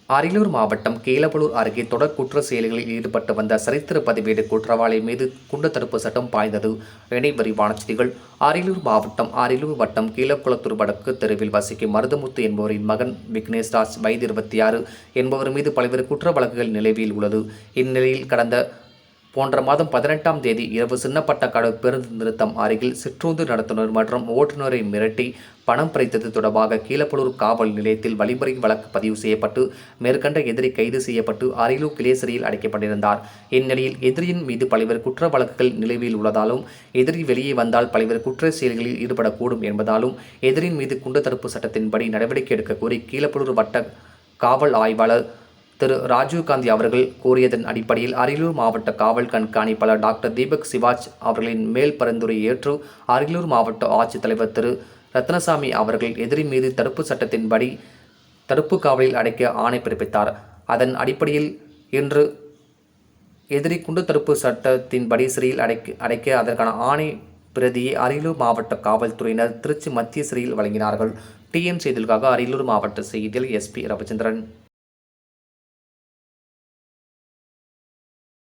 அரியலூர் மாவட்டம் கீழப்பழூர் அருகே தொடர் குற்ற செயல்களில் ஈடுபட்டு வந்த சரித்திர பதிவேடு குற்றவாளி மீது குண்டு தடுப்பு சட்டம் பாய்ந்தது. இணை விரிவான செய்திகள். அரியலூர் மாவட்டம் அரியலூர் வட்டம் கீழக்குளத்தூர் வடக்கு தெருவில் வசிக்கும் மருதமுத்து என்பவரின் மகன் விக்னேஷ்ராஜ் வயது 26 என்பவர் மீது பல்வேறு குற்ற வழக்குகள் நிலுவையில் உள்ளது. இந்நிலையில் கடந்த போன்ற மாதம் 18ஆம் தேதி இரவு சின்னப்பட்டக்காடு பேருந்து நிறுத்தம் அருகில் சிற்றுந்து நடத்துனர் மற்றும் ஓட்டுநரை மிரட்டி பணம் பறித்தது தொடர்பாக கீழப்பழூர் காவல் நிலையத்தில் வழிமுறை வழக்கு பதிவு செய்யப்பட்டு மேற்கண்ட எதிரி கைது செய்யப்பட்டு அரியலூர் கிளை சிறையில் அடைக்கப்பட்டிருந்தார். இந்நிலையில் எதிரியின் மீது பல்வேறு குற்ற வழக்குகள் நிலுவையில் உள்ளதாலும் எதிரி வெளியே வந்தால் பல்வேறு குற்ற செயல்களில் ஈடுபடக்கூடும் என்பதாலும் எதிரின் மீது குண்டு தடுப்பு சட்டத்தின்படி நடவடிக்கை எடுக்க கோரி கீழப்பழூர் வட்ட காவல் ஆய்வாளர் திரு ராஜீவ்காந்தி அவர்கள் கூறியதன் அடிப்படையில் அரியலூர் மாவட்ட காவல் கண்காணிப்பாளர் டாக்டர் தீபக் சிவாஜ் அவர்களின் மேல் பரிந்துரையை ஏற்று அரியலூர் மாவட்ட ஆட்சித்தலைவர் திரு ரத்னசாமி அவர்கள் எதிரி மீது தடுப்பு சட்டத்தின்படி தடுப்பு காவலில் அடைக்க ஆணை பிறப்பித்தார். அதன் அடிப்படையில் இன்று எதிரி குண்டு தடுப்பு சட்டத்தின்படி சிறையில் அடைக்க அதற்கான ஆணை பிரதியை அரியலூர் மாவட்ட காவல்துறையினர் திருச்சி மத்திய சிறையில் வழங்கினார்கள். டிஎன் செய்திகளுக்காக அரியலூர் மாவட்ட செய்தியில் எஸ்பி ரவிச்சந்திரன்.